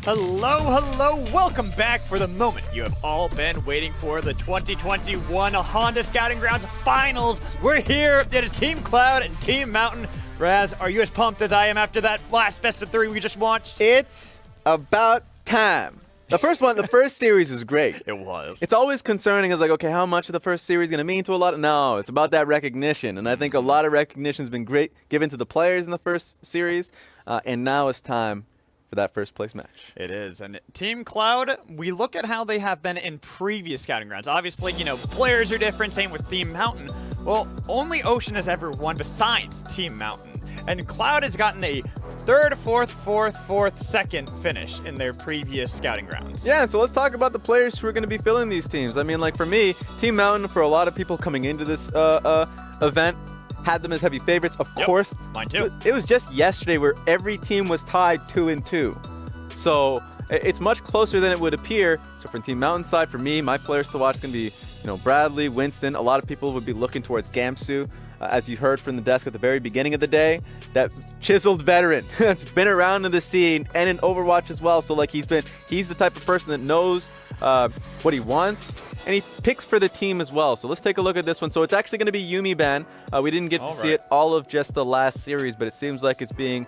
Hello, welcome back for the moment you have all been waiting for, the 2021 Honda Scouting Grounds Finals. We're here, it is Team Cloud and Team Mountain. Raz, are you as pumped as I am after that last best of three we just watched? It's about time. The first series was great. It was. It's always concerning. It's like, okay, how much of the first series is going to mean to a lot? No, it's about that recognition. And I think a lot of recognition has been great given to the players in the first series. And now it's time for that first place match. It is. And Team Cloud, we look at how they have been in previous Scouting Grounds. Obviously, players are different. Same with Team Mountain. Well, only Ocean has ever won besides Team Mountain. And Cloud has gotten a third, fourth, second finish in their previous Scouting Grounds. Yeah, so let's talk about the players who are going to be filling these teams. I mean, like for me, Team Mountain, for a lot of people coming into this event, had them as heavy favorites, of course. Mine too. It was just yesterday where every team was tied 2-2. So it's much closer than it would appear. So from Team Mountain side, for me, my players to watch is going to be, Bradley, Winston. A lot of people would be looking towards Gamsu. As you heard from the desk at the very beginning of the day, that chiseled veteran that's been around in the scene and in Overwatch as well. So he's the type of person that knows what he wants, and he picks for the team as well. So let's take a look at this one. So it's actually going to be Yumi ban. We didn't get to see it all of just the last series, but it seems like it's being,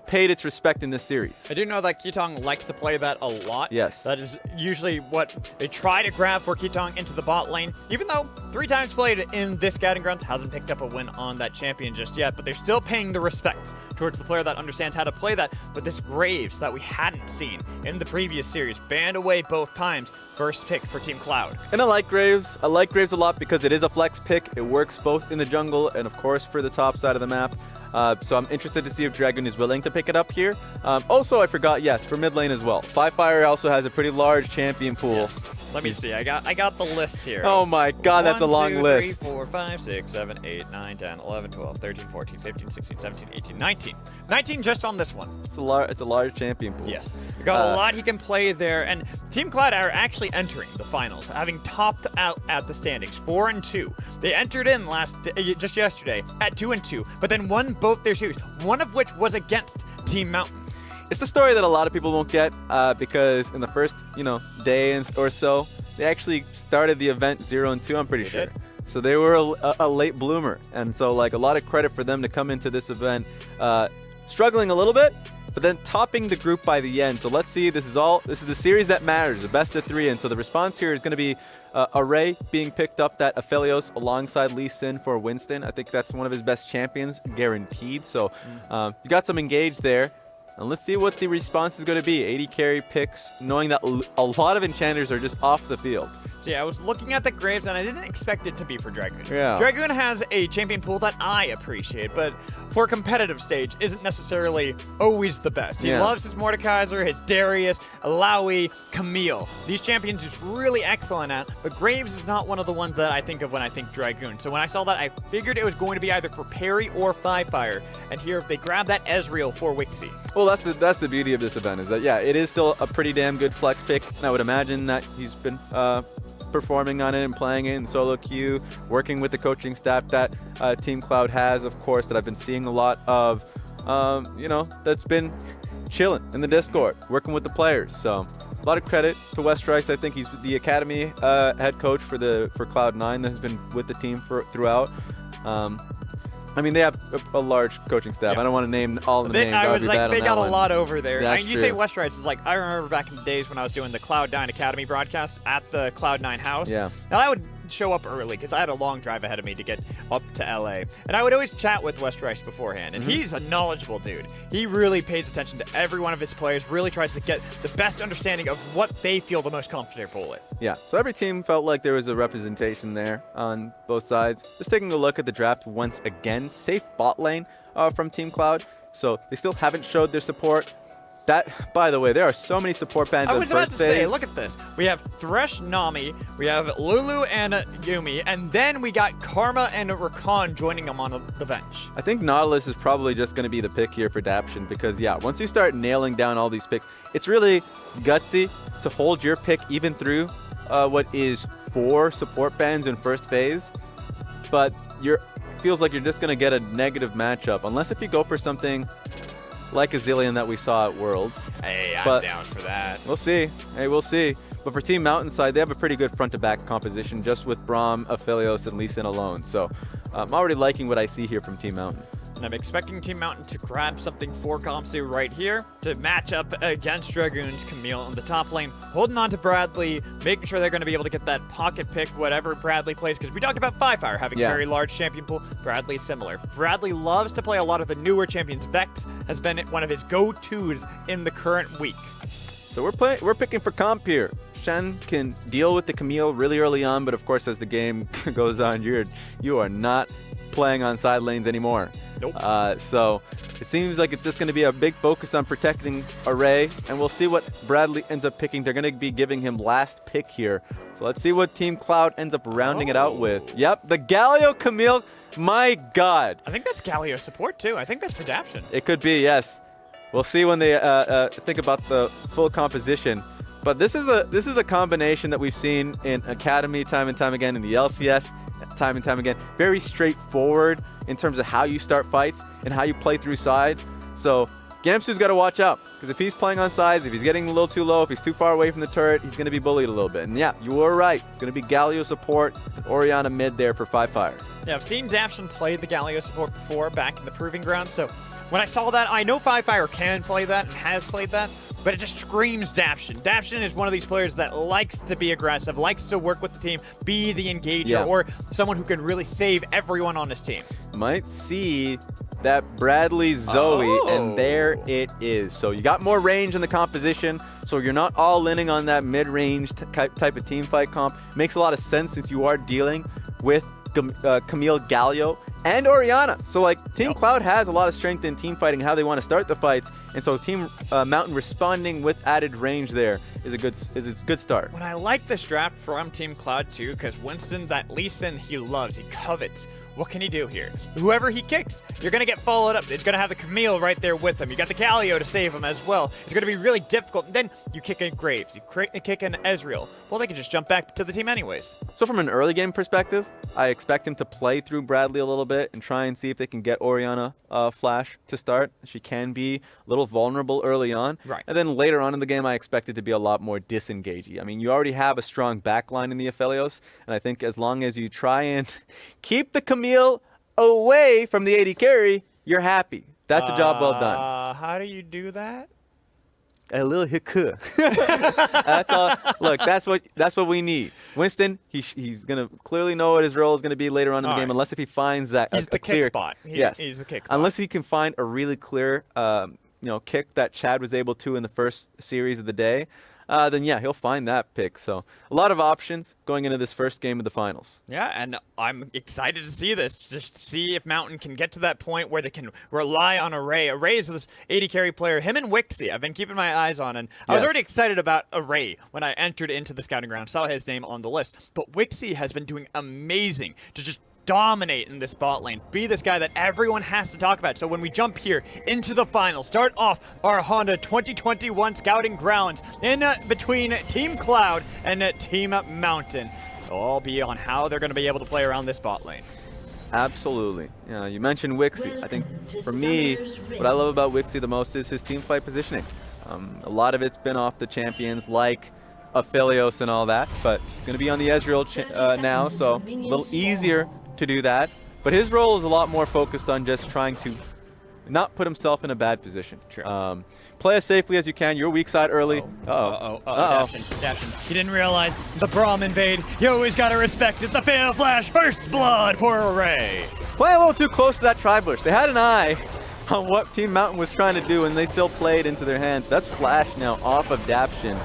paid its respect in this series. I do know that Ketong likes to play that a lot. Yes. That is usually what they try to grab for Ketong into the bot lane, even though 3 times played in this Scouting Grounds, hasn't picked up a win on that champion just yet, but they're still paying the respect towards the player that understands how to play that. But this Graves that we hadn't seen in the previous series, banned away both times, first pick for Team Cloud. And I like Graves. I like Graves a lot because it is a flex pick. It works both in the jungle and, of course, for the top side of the map. So I'm interested to see if Dragoon is willing to pick it up here. Also, I forgot, yes, for mid lane as well. Firefire also has a pretty large champion pool. Yes. Let me see. I got the list here. Oh my god, that's a long list. 1, 2, 3, 4, 5, 6, 7, 8, 9, 10, 11, 12, 13, 14, 15, 16, 17, 18, 19. 19 just on this one. It's a large champion pool. Yes. We've got a lot he can play there. And Team Cloud are actually entering the finals, having topped out at the standings, 4-2. They entered in just yesterday at 2-2, but then won both their series, one of which was against Team Mountain. It's the story that a lot of people won't get because in the first, day or so, they actually started the event 0-2, I'm pretty sure. So they were a late bloomer. And so, a lot of credit for them to come into this event struggling a little bit, but then topping the group by the end. So let's see, this is the series that matters, the best of 3. And so the response here is going to be Array being picked up, that Aphelios alongside Lee Sin for Winston. I think that's one of his best champions, guaranteed. So you got some engaged there. And let's see what the response is going to be. 80 carry picks, knowing that a lot of enchanters are just off the field. See, I was looking at the Graves, and I didn't expect it to be for Dragoon. Yeah. Dragoon has a champion pool that I appreciate, but for a competitive stage, isn't necessarily always the best. He loves his Mordekaiser, his Darius, Alawi, Camille. These champions he's really excellent at, but Graves is not one of the ones that I think of when I think Dragoon. So when I saw that, I figured it was going to be either for Parry or Firefire, and here they grab that Ezreal for Wixie. Well, that's the beauty of this event, is that, it is still a pretty damn good flex pick, and I would imagine that he's been performing on it and playing it in solo queue, working with the coaching staff that Team Cloud has, of course, that I've been seeing a lot of, that's been chilling in the Discord, working with the players. So a lot of credit to West Rice. I think he's the academy head coach for Cloud9 that has been with the team throughout. They have a large coaching staff. I don't want to name all the names. I was like, they got a lot over there. That's you say West Rice is I remember back in the days when I was doing the Cloud9 Academy broadcast at the Cloud9 house. Yeah. Now I would show up early because I had a long drive ahead of me to get up to LA. And I would always chat with West Rice beforehand. And he's a knowledgeable dude. He really pays attention to every one of his players, really tries to get the best understanding of what they feel the most comfortable with. Yeah, so every team felt like there was a representation there on both sides. Just taking a look at the draft once again. Safe bot lane from Team Cloud. So they still haven't showed their support. That, by the way, there are so many support bans. I was about to say, look at this. We have Thresh, Nami, we have Lulu and Yumi, and then we got Karma and Rakan joining them on the bench. I think Nautilus is probably just going to be the pick here for Daption because, once you start nailing down all these picks, it's really gutsy to hold your pick even through what is 4 support bans in first phase, but feels like you're just going to get a negative matchup, unless if you go for something like a Zillion that we saw at Worlds. Hey, I'm down for that. We'll see. Hey, we'll see. But for Team Mountainside, they have a pretty good front-to-back composition just with Braum, Aphelios, and Lee Sin alone. So I'm already liking what I see here from Team Mountain. And I'm expecting Team Mountain to grab something for Kamsu right here to match up against Dragoons, Camille in the top lane, holding on to Bradley, making sure they're going to be able to get that pocket pick, whatever Bradley plays, because we talked about Firefire having a very large champion pool. Bradley's similar. Bradley loves to play a lot of the newer champions. Vex has been one of his go-tos in the current week. So we're picking for comp here. Shen can deal with the Camille really early on, but of course as the game goes on, you are not playing on side lanes anymore. Nope. So it seems like it's just going to be a big focus on protecting Array, and we'll see what Bradley ends up picking. They're going to be giving him last pick here. So let's see what Team Cloud ends up rounding it out with. Yep, the Galio Camille. My God. I think that's Galio support too. I think that's for Daption. It could be, yes. We'll see when they think about the full composition. But this is a combination that we've seen in Academy time and time again, in the LCS time and time again. Very straightforward in terms of how you start fights and how you play through sides. So Gamsu's got to watch out, because if he's playing on sides, if he's getting a little too low, if he's too far away from the turret, he's going to be bullied a little bit. And yeah, you were right. It's going to be Galio support, Orianna mid there for 5Fire. Yeah, I've seen Daption play the Galio support before back in the Proving Ground, so when I saw that, I know 5Fire can play that and has played that, but it just screams Daption. Daption is one of these players that likes to be aggressive, likes to work with the team, be the engager, or someone who can really save everyone on his team. Might see that Bradley Zoe, and there it is. So you got more range in the composition, so you're not all inning on that mid-range type of team fight comp. Makes a lot of sense since you are dealing with Camille Galio and Orianna. So like Team Cloud has a lot of strength in team fighting, how they want to start the fights, and so Team Mountain responding with added range there is a good start. When I like this draft from Team Cloud too, because Winston, that Lee Sin he loves, he covets. What can he do here? Whoever he kicks, you're going to get followed up. It's going to have the Camille right there with him. You got the Galio to save him as well. It's going to be really difficult. And then you kick in Graves. You kick in Ezreal. Well, they can just jump back to the team anyways. So from an early game perspective, I expect him to play through Bradley a little bit and try and see if they can get Orianna flash to start. She can be a little vulnerable early on. Right. And then later on in the game, I expect it to be a lot more disengagey. I mean, you already have a strong backline in the Aphelios, and I think as long as you try and keep the Camille away from the AD carry, you're happy. That's a job well done. How do you do that? A little hiccup. That's all. Look, that's what we need. Winston, he's gonna clearly know what his role is gonna be later on in the game, unless if he finds that he's the clear kick bot. He's the kick bot. Unless he can find a really clear, kick that Chad was able to in the first series of the day. Then yeah, he'll find that pick. So a lot of options going into this first game of the finals. Yeah, and I'm excited to see this, just to see if Mountain can get to that point where they can rely on Array. Array is this AD carry player. Him and Wixie, I've been keeping my eyes on, and I was already excited about Array when I entered into the scouting ground, saw his name on the list. But Wixie has been doing amazing to just dominate in this bot lane, be this guy that everyone has to talk about. So when we jump here into the final, start off our Honda 2021 scouting grounds in between Team Cloud and Team Mountain. It'll all be on how they're going to be able to play around this bot lane. Absolutely. Yeah, you mentioned Wixie. I think for me, what I love about Wixie the most is his team fight positioning. A lot of it's been off the champions like Aphelios and all that, but he's going to be on the Ezreal now, so a little easier to do that, but his role is a lot more focused on just trying to not put himself in a bad position. True. Play as safely as you can. Your weak side early. Daption. He didn't realize the Braum invade. You always gotta respect it. The fail flash, first blood for Array. Play a little too close to that tri-bush. They had an eye on what Team Mountain was trying to do, and they still played into their hands. That's flash now off of Daption.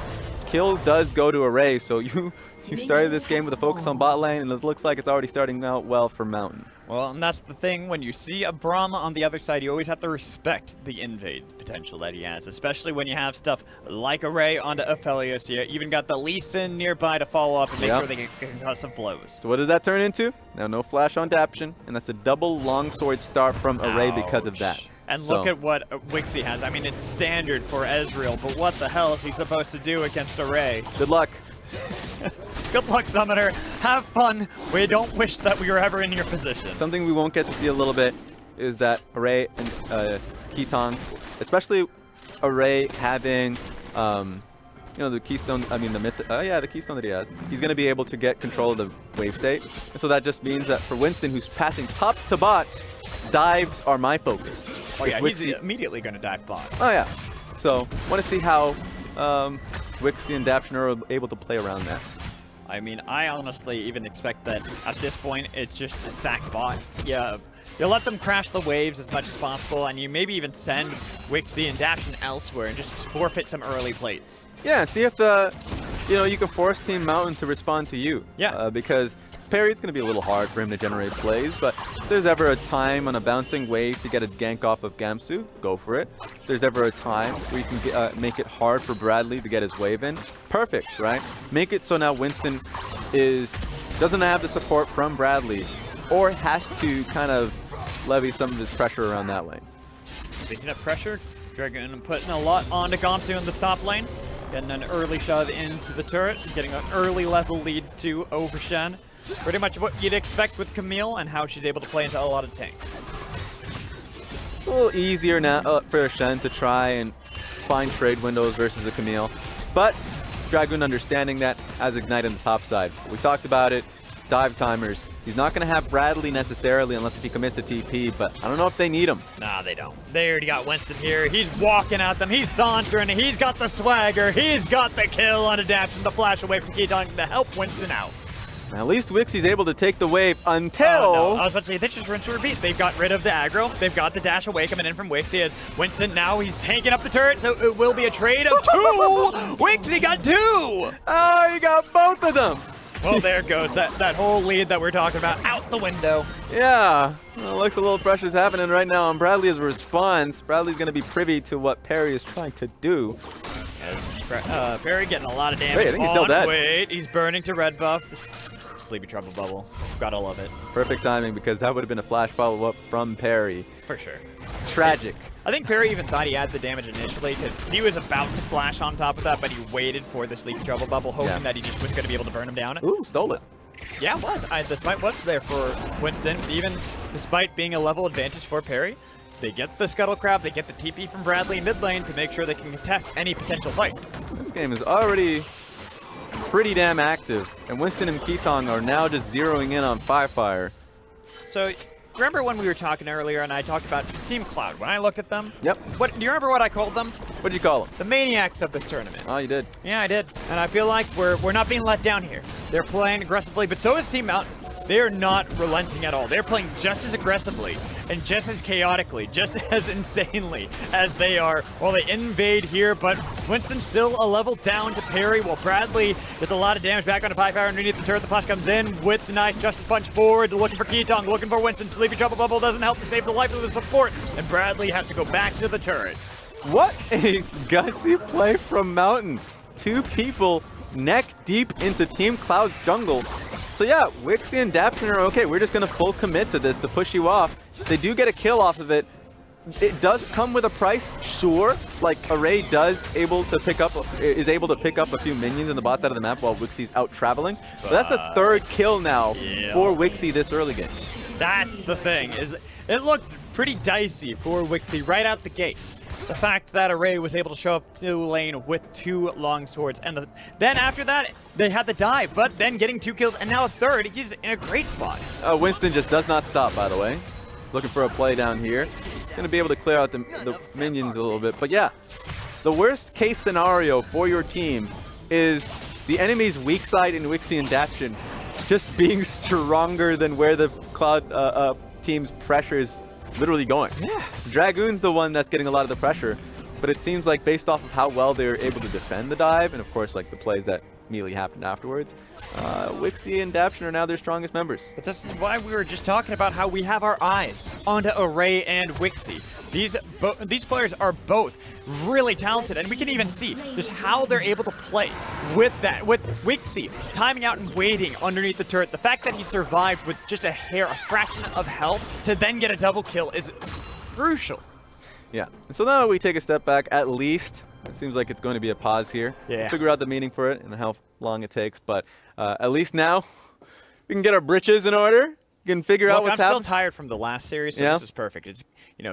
Kill does go to Array, so you started this game with a focus on bot lane, and it looks like it's already starting out well for Mountain. Well, and that's the thing. When you see a Braum on the other side, you always have to respect the invade potential that he has, especially when you have stuff like Array onto Aphelios. You even got the Lee Sin nearby to follow up and make sure they get concussive blows. So what does that turn into? Now no flash on Daption, and that's a double longsword start from Array because of that. And look at what Wixie has. I mean, it's standard for Ezreal, but what the hell is he supposed to do against Array? Good luck. Good luck, Summoner. Have fun. We don't wish that we were ever in your position. Something we won't get to see a little bit is that Array and Keaton especially Array having, the keystone, the keystone that he has. He's going to be able to get control of the wave state. And so that just means that for Winston, who's passing top to bot, dives are my focus. Oh yeah, he's immediately going to dive bot. Oh yeah. So want to see how Wixie and Daption are able to play around that. I mean, I honestly even expect that at this point, it's just a sack bot. Yeah, you'll let them crash the waves as much as possible, and you maybe even send Wixie and Daption elsewhere and just forfeit some early plates. Yeah, see if you can force Team Mountain to respond to you. Yeah. Because parry, it's going to be a little hard for him to generate plays, but if there's ever a time on a bouncing wave to get a gank off of Gamsu, go for it. If there's ever a time where you can make it hard for Bradley to get his wave in, perfect, right? Make it so now Winston doesn't have the support from Bradley, or has to kind of levy some of his pressure around that lane. Speaking of pressure, Dragoon putting a lot onto Gamsu in the top lane. Getting an early shove into the turret, getting an early level lead to Overshen. Pretty much what you'd expect with Camille and how she's able to play into a lot of tanks. It's a little easier now for Shen to try and find trade windows versus a Camille. But Dragoon understanding that as Ignite on the top side. We talked about it, dive timers. He's not going to have Bradley necessarily unless if he commits to TP, but I don't know if they need him. Nah, they don't. They already got Winston here. He's walking at them. He's sauntering. He's got the swagger. He's got the kill on Adaption, the flash away from Keaton to help Winston out. Now, at least Wixie's able to take the wave until... Oh, no. I was about to say, they just rinse and repeat. They've got rid of the aggro. They've got the dash away coming in from Wixie as Winston now he's tanking up the turret, so it will be a trade of 2! Wixie got 2! Oh, he got both of them! Well, there goes that whole lead that we're talking about out the window. Yeah, well, looks a little pressure's happening right now on Bradley's response. Bradley's going to be privy to what Perry is trying to do. Perry getting a lot of damage. Wait, I think he's still dead. Wait, he's burning to red buff. Sleepy Trouble Bubble. Gotta love it. Perfect timing because that would have been a flash follow-up from Perry. For sure. Tragic. I think Perry even thought he had the damage initially because he was about to flash on top of that, but he waited for the Sleepy Trouble Bubble, hoping that he just was going to be able to burn him down. Ooh, stole it. Yeah, it was. The smite was there for Winston, even despite being a level advantage for Perry. They get the Scuttle Crab, they get the TP from Bradley mid lane to make sure they can contest any potential fight. This game is already pretty damn active, and Winston and Keaton are now just zeroing in on Fire. So, remember when we were talking earlier and I talked about Team Cloud? When I looked at them? Yep. Do you remember what I called them? What did you call them? The maniacs of this tournament. Oh, you did? Yeah, I did. And I feel like we're not being let down here. They're playing aggressively, but so is Team Mountain. They are not relenting at all. They're playing just as aggressively and just as chaotically, just as insanely as they are. Well, they invade here, but Winston's still a level down to Perry, while Bradley gets a lot of damage back onto Fire underneath the turret. The flash comes in with the nice Justice Punch forward, looking for Keaton, looking for Winston. Sleepy Trouble Bubble doesn't help to save the life of the support, and Bradley has to go back to the turret. What a gutsy play from Mountain. 2 people neck deep into Team Cloud's jungle. So yeah, Wixie and Daption are okay. We're just going to full commit to this to push you off. They do get a kill off of it. It does come with a price, sure. Like, Array is able to pick up a few minions in the bot side of the map while Wixie's out traveling. But that's the 3rd kill now for Wixie this early game. That's the thing, is it looked pretty dicey for Wixie right out the gates. The fact that Array was able to show up to lane with 2 long swords, and then after that, they had the dive, but then getting 2 kills, and now a 3rd, he's in a great spot. Winston just does not stop, by the way. Looking for a play down here. Going to be able to clear out the minions a little bit, but yeah. The worst case scenario for your team is the enemy's weak side in Wixie and Daption just being stronger than where the Cloud team's pressure is literally going. Yeah. Dragoon's the one that's getting a lot of the pressure, but it seems like based off of how well they're able to defend the dive, and of course like the plays that immediately happened afterwards, Wixie and Daption are now their strongest members. But this is why we were just talking about how we have our eyes onto Array and Wixie. These players are both really talented, and we can even see just how they're able to play with Wixie timing out and waiting underneath the turret. The fact that he survived with just a fraction of health to then get a double kill is crucial. Yeah, and so now we take a step back, at least. It seems like it's going to be a pause here. Yeah. Figure out the meaning for it and how long it takes, but at least now we can get our britches in order You can figure out what's happening. I'm still tired from the last series, so this is perfect. It's,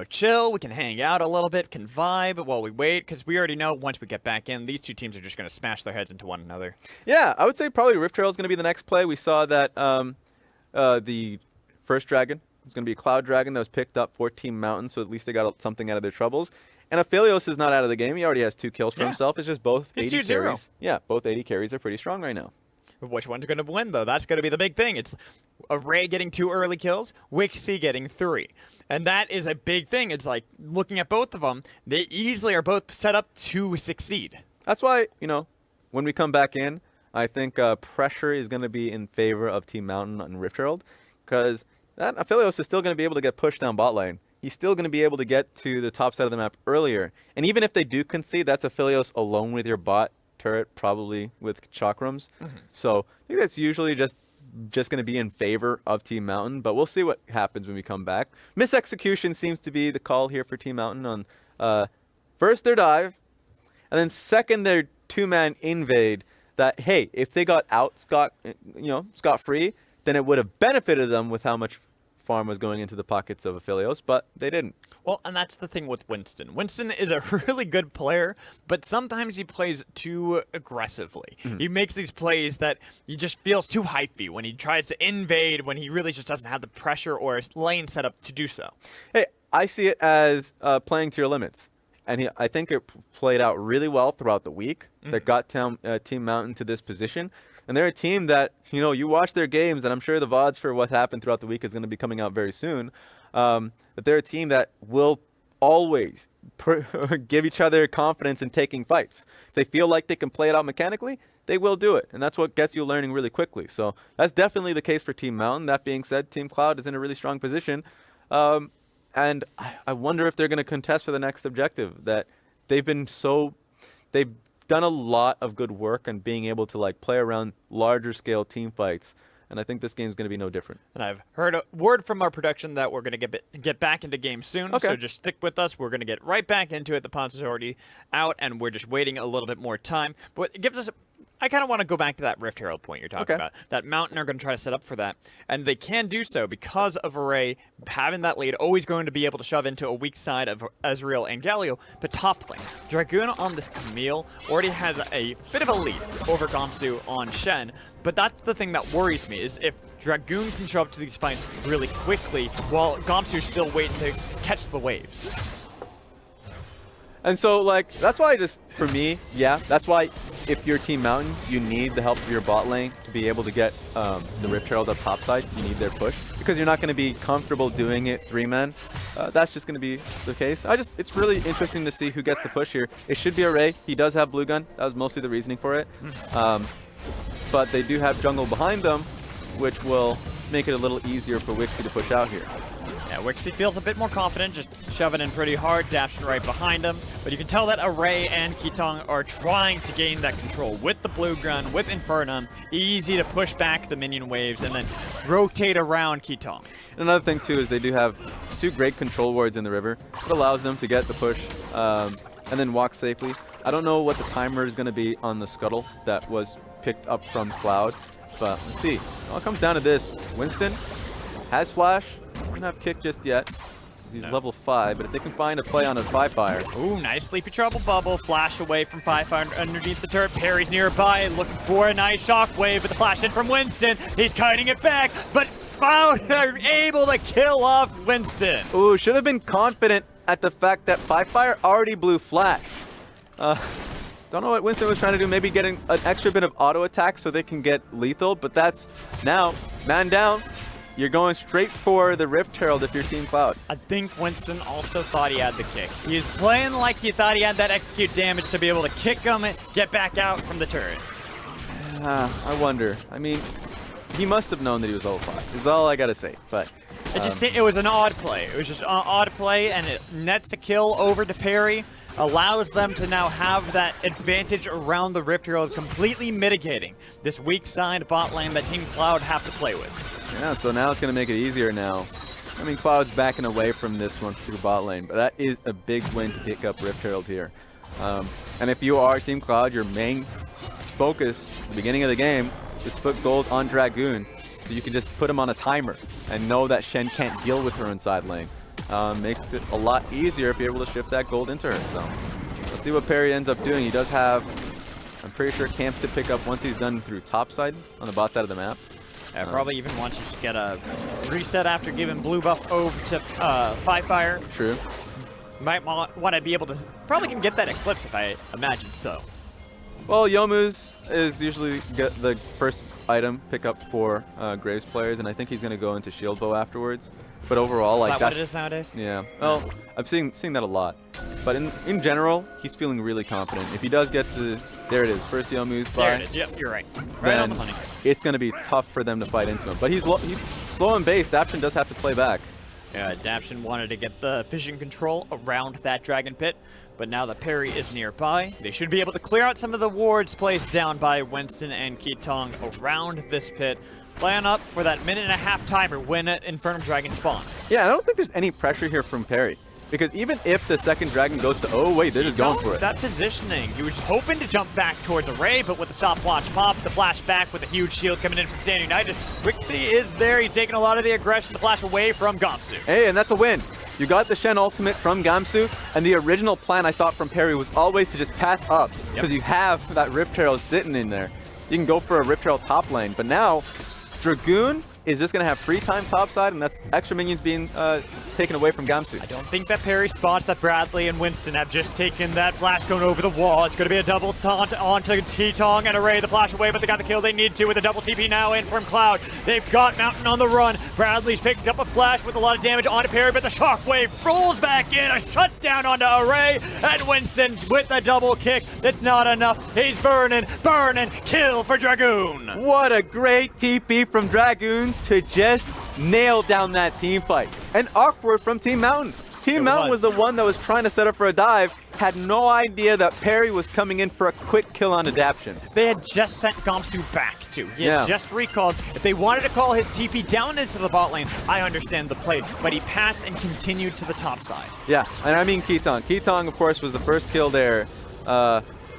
chill. We can hang out a little bit, can vibe while we wait, because we already know once we get back in, these two teams are just going to smash their heads into one another. Yeah, I would say probably Rift Trail is going to be the next play. We saw that the first dragon was going to be a Cloud Dragon that was picked up for Team Mountain, so at least they got something out of their troubles. And Aphelios is not out of the game. He already has 2 kills for himself. It's just both 80 carries. Yeah, both 80 carries are pretty strong right now. Which one's going to win, though? That's going to be the big thing. It's Array getting 2 early kills, Wixie getting 3. And that is a big thing. It's like, looking at both of them, they easily are both set up to succeed. That's why, when we come back in, I think pressure is going to be in favor of Team Mountain and Rift Herald, because that Aphelios is still going to be able to get pushed down bot lane. He's still going to be able to get to the top side of the map earlier. And even if they do concede, that's Aphelios alone with your bot turret, probably with chakrams. So I think that's usually just going to be in favor of Team Mountain, but we'll see what happens when we come back. Misexecution seems to be the call here for Team Mountain on first their dive, and then second their 2-man invade. That, hey, if they got out scot-free, then it would have benefited them with how much farm was going into the pockets of Aphelios, but they didn't. Well, and that's the thing with Winston. Winston is a really good player, but sometimes he plays too aggressively. He makes these plays that he just feels too hypey when he tries to invade, when he really just doesn't have the pressure or his lane set up to do so. Hey, I see it as playing to your limits. And I think it played out really well throughout the week that got Team Mountain to this position. And they're a team that, you watch their games, and I'm sure the VODs for what happened throughout the week is going to be coming out very soon. But they're a team that will always give each other confidence in taking fights. If they feel like they can play it out mechanically, they will do it. And that's what gets you learning really quickly. So that's definitely the case for Team Mountain. That being said, Team Cloud is in a really strong position. And I wonder if they're going to contest for the next objective. That they've done a lot of good work on being able to play around larger scale team fights. And I think this game is going to be no different. And I've heard a word from our production that we're going to get back into games soon. Okay. So just stick with us. We're going to get right back into it. The pods is already out, and we're just waiting a little bit more time. But it gives us... I kind of want to go back to that Rift Herald point you're talking about. That Mountain are going to try to set up for that. And they can do so because of Array having that lead, always going to be able to shove into a weak side of Ezreal and Galio. But top lane, Dragoon on this Camille already has a bit of a lead over Gamsu on Shen. But that's the thing that worries me, is if Dragoon can show up to these fights really quickly while Gamsu's still waiting to catch the waves. And so, that's why for me, that's why if you're Team Mountain, you need the help of your bot lane to be able to get the Rift Herald up top side. You need their push, because you're not going to be comfortable doing it 3-man. That's just going to be the case. It's really interesting to see who gets the push here. It should be Array. He does have blue gun. That was mostly the reasoning for it. But they do have jungle behind them, which will make it a little easier for Wixie to push out here. Yeah, Wixie feels a bit more confident, just shoving in pretty hard, dashing right behind him. But you can tell that Array and Kitong are trying to gain that control with the blue gun, with Infernum. Easy to push back the minion waves and then rotate around Kitong. And another thing, too, is they do have 2 great control wards in the river. It allows them to get the push and then walk safely. I don't know what the timer is going to be on the scuttle that was picked up from Cloud, but let's see. It all comes down to this. Winston has flash. Doesn't have kick just yet. He's level 5, but if they can find a play on a 5-fire. Ooh, nice Sleepy Trouble bubble. Flash away from 5-fire underneath the turret. Parry's nearby, looking for a nice shockwave, but the flash in from Winston. He's kiting it back, but Cloud are able to kill off Winston. Ooh, should have been confident at the fact that 5-fire already blew flash. Don't know what Winston was trying to do. Maybe getting an extra bit of auto attack so they can get lethal, but that's now man down. You're going straight for the Rift Herald if you're Team Cloud. I think Winston also thought he had the kick. He was playing like he thought he had that execute damage to be able to kick him and get back out from the turret. I wonder. I mean, he must have known that he was level 5. Is all I gotta say. But it was an odd play. It was just an odd play, and it nets a kill over to Parry. Allows them to now have that advantage around the Rift Herald, completely mitigating this weak side bot lane that Team Cloud have to play with. Yeah, so now it's going to make it easier now. I mean, Cloud's backing away from this one through bot lane, but that is a big win to pick up Rift Herald here. And if you are Team Cloud, your main focus at the beginning of the game is to put gold on Dragoon. So you can just put him on a timer and know that Shen can't deal with her inside lane. Makes it a lot easier if you're able to shift that gold into her. So let's see what Perry ends up doing. He does have, I'm pretty sure, camps to pick up once he's done through top side on the bot side of the map. Yeah, probably even once you just get a reset after giving blue buff over to Fire. True. Might want to be able to, probably can get that Eclipse if I imagine so. Well, Youmuu's is usually the first item pickup for Graves players, and I think he's going to go into Shield Bow afterwards. But overall, like that's what it is nowadays? Yeah. Well, I'm seeing that a lot. But in general, he's feeling really confident. If he does get to, there it is, first Youmuu's buy. There it is. Yep, you're right. Right on the money. It's going to be tough for them to fight into him. But he's slow and base. Daption does have to play back. Yeah, Daption wanted to get the vision control around that Dragon Pit, but now that Perry is nearby, they should be able to clear out some of the wards placed down by Winston and Keatong around this pit. Plan up for that minute-and-a-half timer when Infernal Dragon spawns. Yeah, I don't think there's any pressure here from Perry. Because even if the second dragon goes to, oh wait, they're just going for it. That positioning, he was hoping to jump back towards Array, but with the stopwatch pop, the flash back with a huge shield coming in from Stand United. Wixie is there, he's taking a lot of the aggression, the flash away from Gamsu. Hey, and that's a win. You got the Shen ultimate from Gamsu, and the original plan I thought from Perry was always to just path up, because you have that Rift Trail sitting in there. You can go for a Rift Trail top lane, but now Dragoon is just going to have free time topside, and that's extra minions being taken away from Gamsu. I don't think that Perry spots that Bradley and Winston have just taken that flash going over the wall. It's going to be a double taunt onto Keatong and Array the flash away, but they got the kill they need to with a double TP now in from Cloud. They've got Mountain on the run. Bradley's picked up a flash with a lot of damage onto Perry, but the shockwave rolls back in. A shutdown onto Array, and Winston with the double kick. That's not enough. He's burning, kill for Dragoon. What a great TP from Dragoon to just nail down that team fight. And awkward from Team Mountain. Team Mountain was the one that was trying to set up for a dive, had no idea that Perry was coming in for a quick kill on Adaption. They had just sent Gamsu back too. He had just recalled. If they wanted to call his TP down into the bot lane, I understand the play, but he pathed and continued to the top side. Yeah, and I mean Keatong. Keatong, of course, was the first kill there.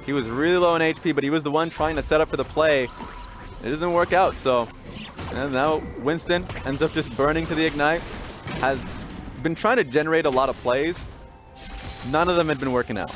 He was really low in HP, but he was the one trying to set up for the play. It doesn't work out, so... And now Winston ends up just burning to the Ignite. Has been trying to generate a lot of plays. None of them had been working out.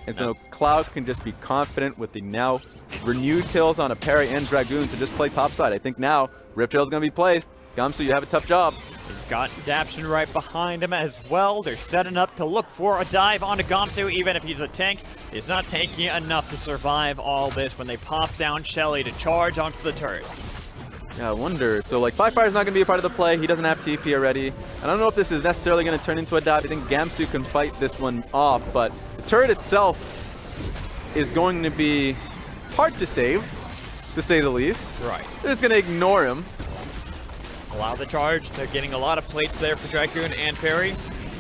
And so Cloud can just be confident with the now renewed kills on a Perry and Dragoon to just play topside. I think now Rift Trail is going to be placed. Gamsu, you have a tough job. He's got Daption right behind him as well. They're setting up to look for a dive onto Gamsu, even if he's a tank. He's not tanky enough to survive all this when they pop down Shelly to charge onto the turret. Yeah, I wonder. So, like, Firefire's not going to be a part of the play. He doesn't have TP already. I don't know if this is necessarily going to turn into a dive. I think Gamsu can fight this one off, but the turret itself is going to be hard to save, to say the least. Right. They're just going to ignore him. Allow the charge. They're getting a lot of plates there for Dragoon and Perry.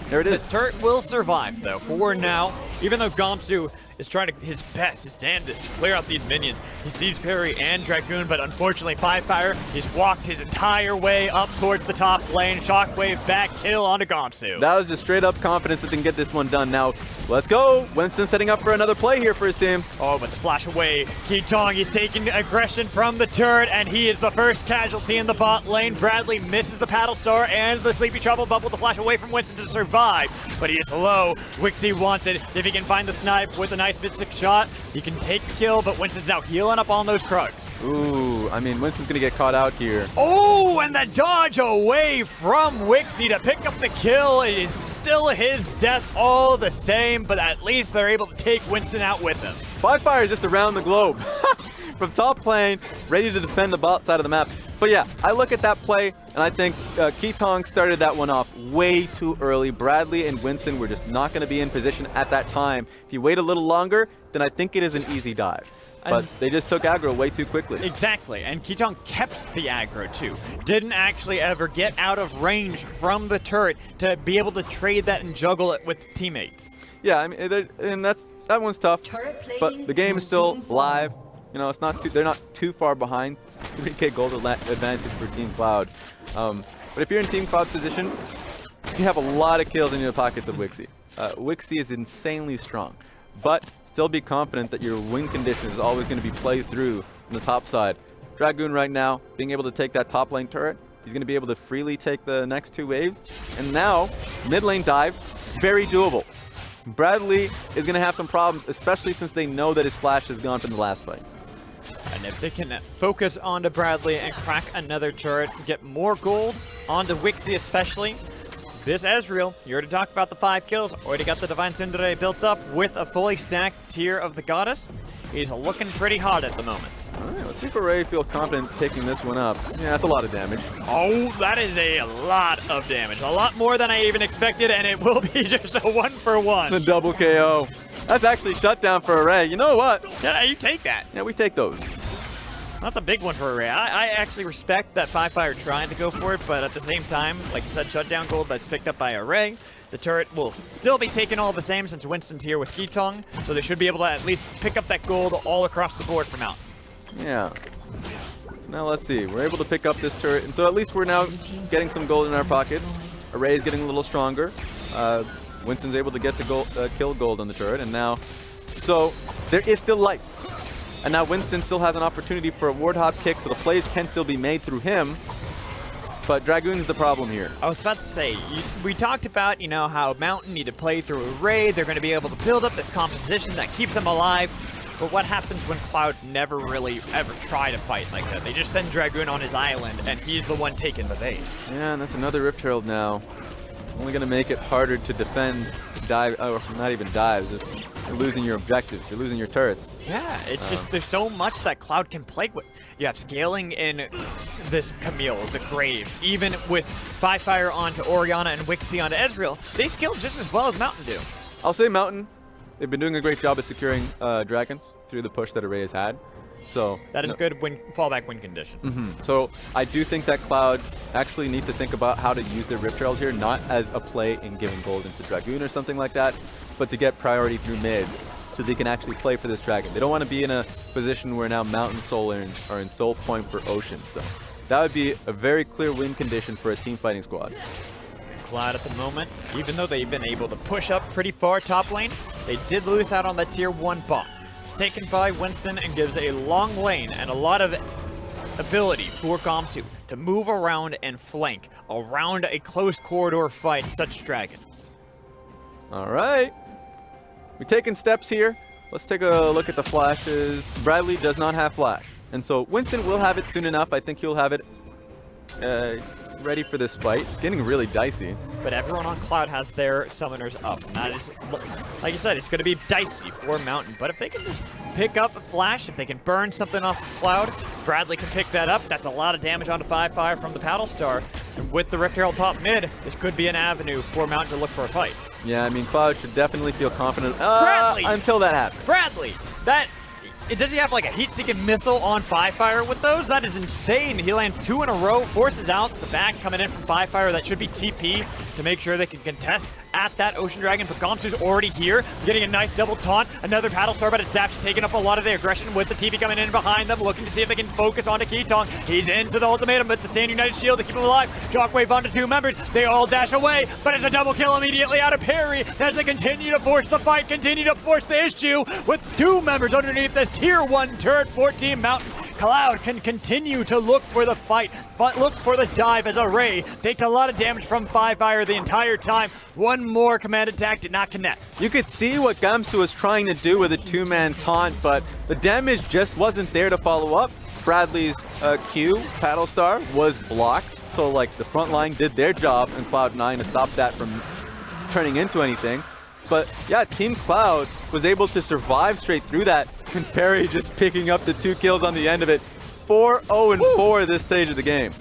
There it is. The turret will survive, though, for now. Even though Gamsu is trying to his best, his damnedest to clear out these minions. He sees Perry and Dragoon, but unfortunately Fire, he's walked his entire way up towards the top lane. Shockwave back kill onto Gamsu. That was just straight up confidence that they can get this one done. Now, let's go. Winston setting up for another play here for his team. Oh, but the flash away. Keatong is taking aggression from the turret, and he is the first casualty in the bot lane. Bradley misses the paddle star and the sleepy trouble bubble. The flash away from Winston to survive, but he is low. Wixie wants it. If he can find the snipe with a nice mid-6 shot, he can take the kill, but Winston's now healing up on those Krugs. Ooh, I mean, Winston's going to get caught out here. Oh, and the dodge away from Wixie to pick up the kill. It is still his death all the same, but at least they're able to take Winston out with them. Fire is just around the globe. From top lane, ready to defend the bot side of the map. But yeah, I look at that play, and I think Keatong started that one off way too early. Bradley and Winston were just not going to be in position at that time. If you wait a little longer, then I think it is an easy dive. But they just took aggro way too quickly. Exactly, and Keatong kept the aggro too. Didn't actually ever get out of range from the turret to be able to trade that and juggle it with teammates. Yeah, I mean, and that one's tough, but the game is still live. You know, it's not they're not too far behind. 3K gold advantage for Team Cloud. But if you're in Team Cloud's position, you have a lot of kills in your pockets of Wixie. Wixie is insanely strong, but still be confident that your win condition is always going to be played through on the top side. Dragoon right now, being able to take that top lane turret, he's going to be able to freely take the next 2 waves. And now, mid lane dive, very doable. Bradley is going to have some problems, especially since they know that his flash is gone from the last fight. And if they can focus onto Bradley and crack another turret, get more gold, onto Wixie especially, this Ezreal, you already talked about the 5 kills, already got the Divine Tsundere built up with a fully stacked Tear of the Goddess. He's looking pretty hot at the moment. All right, let's see if Ray feel confident taking this one up. Yeah, that's a lot of damage. Oh, that is a lot of damage. A lot more than I even expected, and it will be just a 1-for-1. The double KO. That's actually shutdown for Ray. You know what? Yeah, you take that. Yeah, we take those. That's a big one for Array. I actually respect that Firefire trying to go for it, but at the same time, like you said, shutdown gold that's picked up by Array. The turret will still be taken all the same since Winston's here with Keetong, so they should be able to at least pick up that gold all across the board from out. Yeah. So now let's see. We're able to pick up this turret, and so at least we're now getting some gold in our pockets. Array is getting a little stronger. Winston's able to get the gold, kill gold on the turret, and now, so there is still life. And now Winston still has an opportunity for a ward hop kick, so the plays can still be made through him. But Dragoon is the problem here. I was about to say, we talked about, you know, how Mountain need to play through Array. They're going to be able to build up this composition that keeps them alive. But what happens when Cloud never really ever try to fight like that? They just send Dragoon on his island, and he's the one taking the base. Yeah, and that's another Rift Herald now. It's only going to make it harder to defend, dive, or not even dives. Just you're losing your objectives. You're losing your turrets. Yeah, it's just there's so much that Cloud can play with. You have scaling in this Camille, the Graves, even with Firefire onto Orianna and Wixie onto Ezreal, they scale just as well as Mountain do. I'll say Mountain, they've been doing a great job at securing dragons through the push that Array has had. So that is a good fallback win condition. So I do think that Cloud actually need to think about how to use their Rift Herald here, not as a play in giving gold into Dragoon or something like that, but to get priority through mid so they can actually play for this dragon. They don't want to be in a position where now Mountain Soul are in soul point for Ocean. So that would be a very clear win condition for a team fighting squad. Cloud at the moment, even though they've been able to push up pretty far top lane, they did lose out on that tier 1 bot. Taken by Winston and gives a long lane and a lot of ability for Gamsu to move around and flank around a close corridor fight such dragon. All right. We're taking steps here. Let's take a look at the flashes. Bradley does not have flash. And so Winston will have it soon enough. I think he'll have it ready for this fight. It's getting really dicey. But everyone on Cloud has their summoners up. And that is, like you said, it's going to be dicey for Mountain. But if they can just pick up a flash, if they can burn something off of Cloud, Bradley can pick that up. That's a lot of damage onto Firefire from the Paddle Star. And with the Rift Herald pop mid, this could be an avenue for Mountain to look for a fight. Yeah, I mean, Cloud should definitely feel confident Bradley! Until that happens. Bradley! Does he have like a heat-seeking missile on Firefire with those? That is insane. He lands 2 in a row, forces out the back coming in from Firefire. That should be TP to make sure they can contest at that Ocean Dragon. But Gamsu's already here, getting a nice double taunt. Another Paddle Star, but his dash taking up a lot of the aggression with the TP coming in behind them, looking to see if they can focus onto Keetong. He's into the ultimatum, but the Stand United Shield to keep him alive. Shockwave onto 2 members. They all dash away, but it's a double kill immediately out of parry as they continue to force the fight, continue to force the issue with 2 members underneath this tier 1 turret for Team Mountain. Cloud can continue to look for the fight, but look for the dive as Array takes a lot of damage from Firefire the entire time. One more command attack did not connect. You could see what Gamsu was trying to do with a 2-man taunt, but the damage just wasn't there to follow up. Bradley's Q, Paddle Star, was blocked, so like the front line did their job in Cloud9 to stop that from turning into anything. But yeah, Team Cloud was able to survive straight through that, and Perry just picking up the 2 kills on the end of it. 4-0-4 at this stage of the game.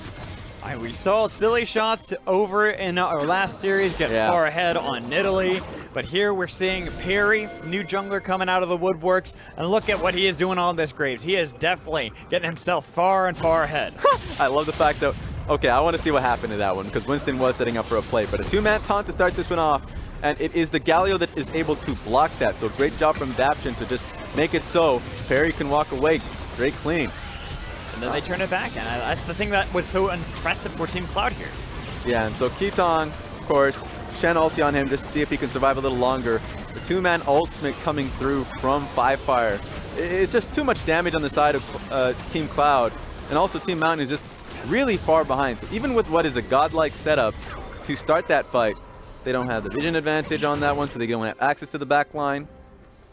We saw silly shots over in our last series get far ahead on Nidalee, but here we're seeing Perry, new jungler coming out of the woodworks, and look at what he is doing on this Graves. He is definitely getting himself far and far ahead. I love the fact that, okay, I want to see what happened to that one, because Winston was setting up for a play, but a 2-man taunt to start this one off. And it is the Galio that is able to block that. So great job from Daption to just make it so Perry can walk away straight clean. And then they turn it back. And that's the thing that was so impressive for Team Cloud here. Yeah, and so Keetong, of course, Shen ulti on him just to see if he can survive a little longer. The 2-man ultimate coming through from Firefire. It's just too much damage on the side of Team Cloud. And also Team Mountain is just really far behind. So even with what is a godlike setup to start that fight, they don't have the vision advantage on that one, so they don't have access to the back line.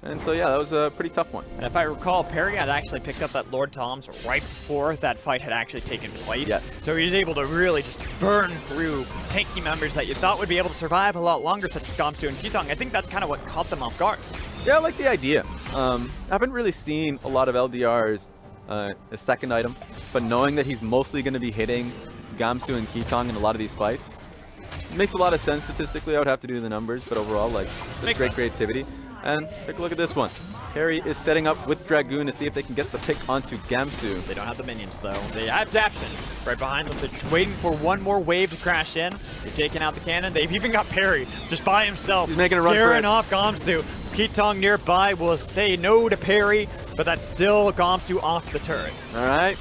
And so, yeah, that was a pretty tough one. And if I recall, Perry had actually picked up that Lord Toms right before that fight had actually taken place. Yes. So he was able to really just burn through tanky members that you thought would be able to survive a lot longer, such as Gamsu and Kitong. I think that's kind of what caught them off guard. Yeah, I like the idea. I haven't really seen a lot of LDRs a second item, but knowing that he's mostly going to be hitting Gamsu and Kitong in a lot of these fights, it makes a lot of sense statistically. I would have to do the numbers, but overall, like, there's great creativity. And take a look at this one. Perry is setting up with Dragoon to see if they can get the pick onto Gamsu. They don't have the minions, though. They have Daption right behind them. They're just waiting for one more wave to crash in. They're taking out the cannon. They've even got Perry just by himself. He's making a run for it. Scaring off Gamsu. Kitong nearby will say no to Perry, but that's still Gamsu off the turret. All right.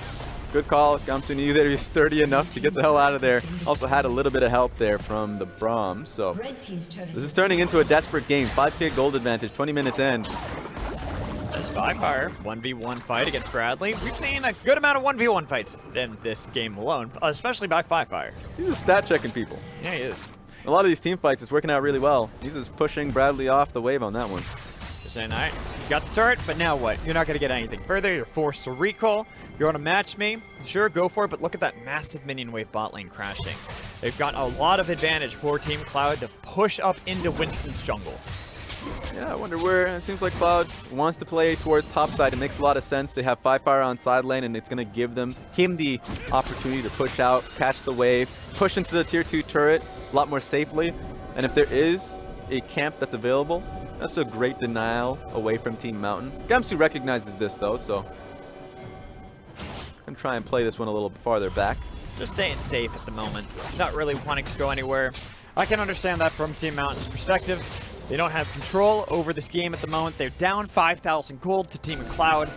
Good call. Gamsu knew that he was sturdy enough to get the hell out of there. Also had a little bit of help there from the Brahms. So this is turning into a desperate game. 5k gold advantage, 20 minutes in. That's Firefire. 1v1 fight against Bradley. We've seen a good amount of 1v1 fights in this game alone, especially by Firefire. He's just stat checking people. Yeah, he is. A lot of these team fights, it's working out really well. He's just pushing Bradley off the wave on that one. Just saying, all right, you got the turret, but now what? You're not going to get anything further. You're forced to recall. If you want to match me, sure, go for it, but look at that massive minion wave bot lane crashing. They've got a lot of advantage for Team Cloud to push up into Winston's jungle. Yeah, I wonder where. It seems like Cloud wants to play towards top side. It makes a lot of sense. They have Firefire on side lane, and it's going to give him the opportunity to push out, catch the wave, push into the tier 2 turret a lot more safely. And if there is a camp that's available, that's a great denial away from Team Mountain. Gamsu recognizes this, though, so I'm try and play this one a little farther back. Just staying safe at the moment. Not really wanting to go anywhere. I can understand that from Team Mountain's perspective. They don't have control over this game at the moment. They're down 5,000 gold to Team Cloud.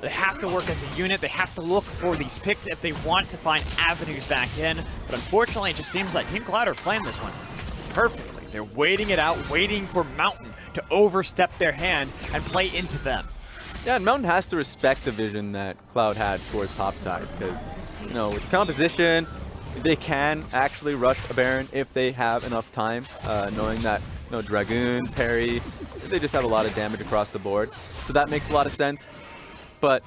They have to work as a unit. They have to look for these picks if they want to find avenues back in. But unfortunately, it just seems like Team Cloud are playing this one perfectly. They're waiting it out, waiting for Mountain to overstep their hand and play into them. Yeah, and Mountain has to respect the vision that Cloud had towards topside because, you know, with composition, they can actually rush a Baron if they have enough time, knowing that, you know, Dragoon, Perry, they just have a lot of damage across the board. So that makes a lot of sense. But,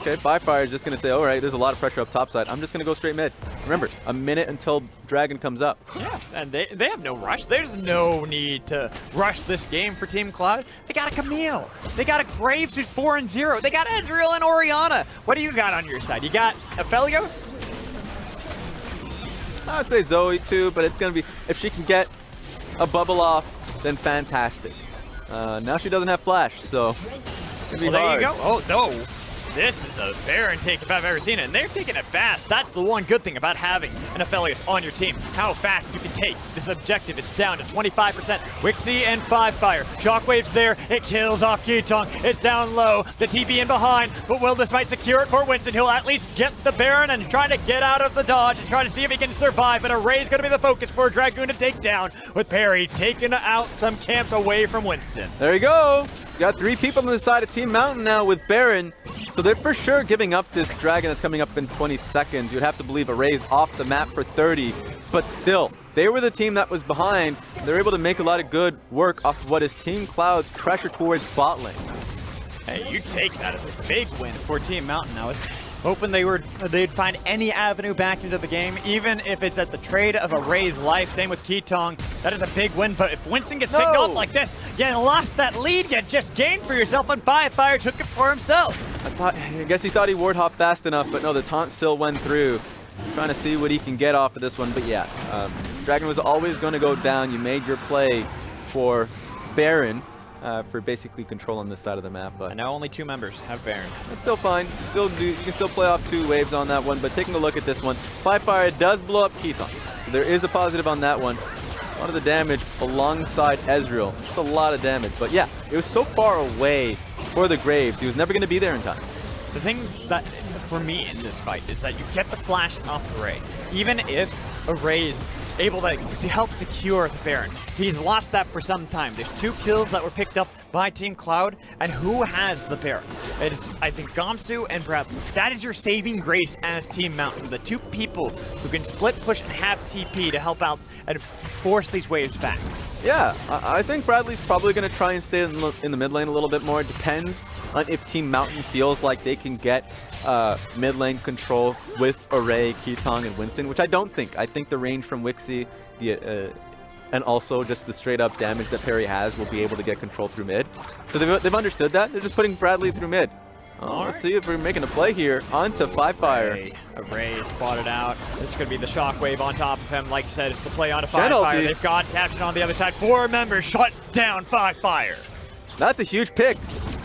okay, Firefire is just going to say, all right, there's a lot of pressure up topside. I'm just going to go straight mid. Remember, a minute until Dragon comes up. Yeah, and they have no rush. There's no need to rush this game for Team Cloud. They got a Camille. They got a Graves who's 4-0. They got Ezreal and Orianna. What do you got on your side? You got Aphelios? I'd say Zoe too, but it's going to be, if she can get a bubble off, then fantastic. Now she doesn't have flash, so well, there you go. Oh, no. This is a Baron take if I've ever seen it, and they're taking it fast. That's the one good thing about having an Aphelios on your team, how fast you can take this objective. It's down to 25%. Wixie and Firefire. Shockwave's there. It kills off Kitong. It's down low. The TP in behind, but will this might secure it for Winston. He'll at least get the Baron and try to get out of the dodge and try to see if he can survive, but Array's going to be the focus for Dragoon to take down, with Perry taking out some camps away from Winston. There you go. Got 3 people on the side of Team Mountain now with Baron. So they're for sure giving up this Dragon that's coming up in 20 seconds. You'd have to believe Array's off the map for 30. But still, they were the team that was behind. They're able to make a lot of good work off of what is Team Cloud's pressure towards bot lane. Hey, you take that as a big win for Team Mountain. I was hoping they'd find any avenue back into the game, even if it's at the trade of Array's life. Same with Kitong. That is a big win, but if Winston gets picked off like this, you lost that lead you just gained for yourself, and Firefire took it for himself. I guess he thought he ward hopped fast enough, but no, the taunt still went through. Trying to see what he can get off of this one, but yeah, Dragon was always going to go down. You made your play for Baron. For basically control on this side of the map, but and now only 2 members have Baron. That's still fine. You can still play off 2 waves on that one, but taking a look at this one, Firefire does blow up Kitong. So there is a positive on that one. A lot of the damage alongside Ezreal. It's a lot of damage, but yeah, it was so far away for the Graves. He was never going to be there in time. The thing that, for me in this fight, is that you get the flash off Array. Even if Array is able to help secure the Baron. He's lost that for some time. There's 2 kills that were picked up by Team Cloud, and who has the Baron? It's, I think, Gamsu and Bradley. That is your saving grace as Team Mountain. The 2 people who can split push and have TP to help out and force these waves back. Yeah, I think Bradley's probably going to try and stay in the mid lane a little bit more. It depends on if Team Mountain feels like they can get mid lane control with Array, Keitong, and Winston, which I don't think. I think the range from Wixie, and also just the straight up damage that Perry has will be able to get control through mid. So they've understood that. They're just putting Bradley through mid. Let's see if we're making a play here. Onto Fire. Array spotted out. It's going to be the shockwave on top of him. Like you said, it's the play onto Fire. They've got Captain on the other side. 4 members shut down Fire. That's a huge pick.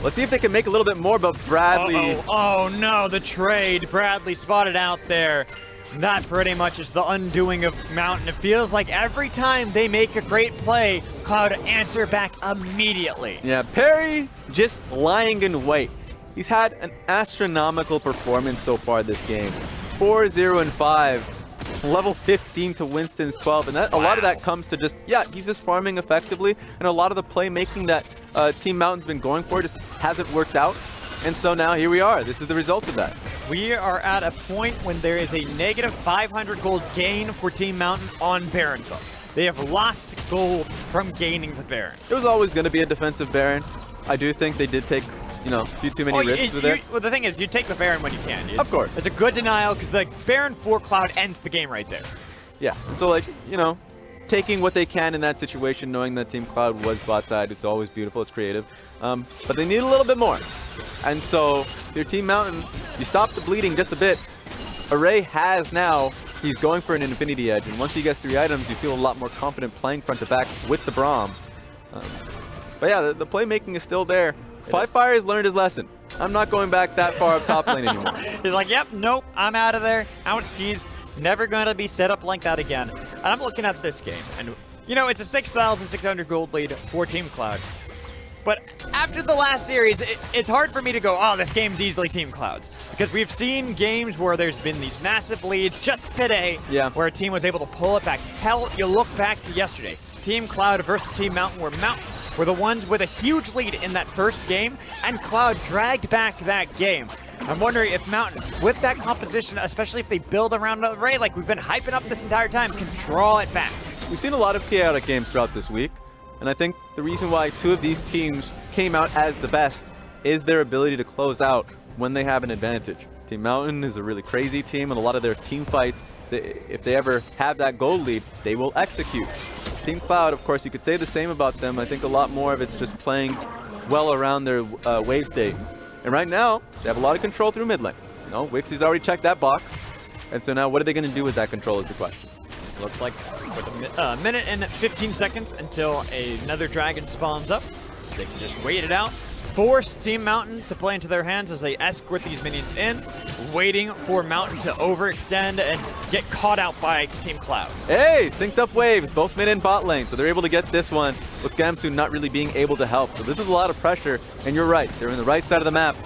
Let's see if they can make a little bit more, but Bradley... Oh no, the trade. Bradley spotted out there. That pretty much is the undoing of Mountain. It feels like every time they make a great play, Cloud answer back immediately. Yeah, Perry just lying in wait. He's had an astronomical performance so far this game. 4-0-5, level 15 to Winston's 12, and a lot of that comes to just, he's just farming effectively, and a lot of the playmaking that Team Mountain's been going for just hasn't worked out. And so now here we are. This is the result of that. We are at a point when there is a negative 500 gold gain for Team Mountain on Baron though. They have lost gold from gaining the Baron. It was always going to be a defensive Baron. I do think they did take, a few too many risks with it. Well, the thing is, you take the Baron when you can. Of course. It's a good denial because the Baron for Cloud ends the game right there. Yeah, so taking what they can in that situation, knowing that Team Cloud was bot side, it's always beautiful, it's creative. But they need a little bit more. And so, your Team Mountain, you stop the bleeding just a bit. Array has now, he's going for an Infinity Edge, and once he gets 3 items, you feel a lot more confident playing front to back with the Braum. But yeah, the playmaking is still there. Fire has learned his lesson. I'm not going back that far up top lane anymore. He's like, yep, nope, I'm out of there. Out skis. Never gonna be set up like that again. And I'm looking at this game, and it's a 6,600 gold lead for Team Cloud. But after the last series, it's hard for me to go, oh, this game's easily Team Cloud's. Because we've seen games where there's been these massive leads just today, where a team was able to pull it back. Hell, you look back to yesterday. Team Cloud versus Team Mountain, where Mountain were the ones with a huge lead in that first game, and Cloud dragged back that game. I'm wondering if Mountain, with that composition, especially if they build around Array like we've been hyping up this entire time, can draw it back. We've seen a lot of chaotic games throughout this week, and I think the reason why 2 of these teams came out as the best is their ability to close out when they have an advantage. Team Mountain is a really crazy team, and a lot of their team fights, if they ever have that gold lead, they will execute. Team Cloud, of course, you could say the same about them. I think a lot more of it's just playing well around their wave state. And right now, they have a lot of control through mid lane. Wixie's already checked that box. And so now what are they going to do with that control is the question. Looks like with a minute and 15 seconds until another dragon spawns up. They can just wait it out. Force Team Mountain to play into their hands as they escort these minions in, waiting for Mountain to overextend and get caught out by Team Cloud. Hey, synced up waves, both mid and bot lane, so they're able to get this one with Gamsu not really being able to help. So this is a lot of pressure, and you're right, they're in the right side of the map.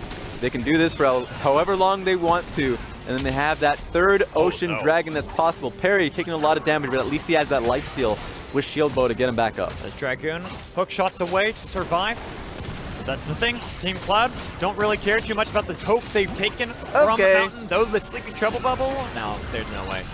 They can do this for however long they want to, and then they have that third Ocean Dragon that's possible. Perry taking a lot of damage, but at least he has that lifesteal with Shield Bow to get him back up. As Dragoon hook shots away to survive. That's the thing. Team Cloud don't really care too much about the poke they've taken from the Mountain. Though the Sleepy Trouble Bubble, no, there's no way.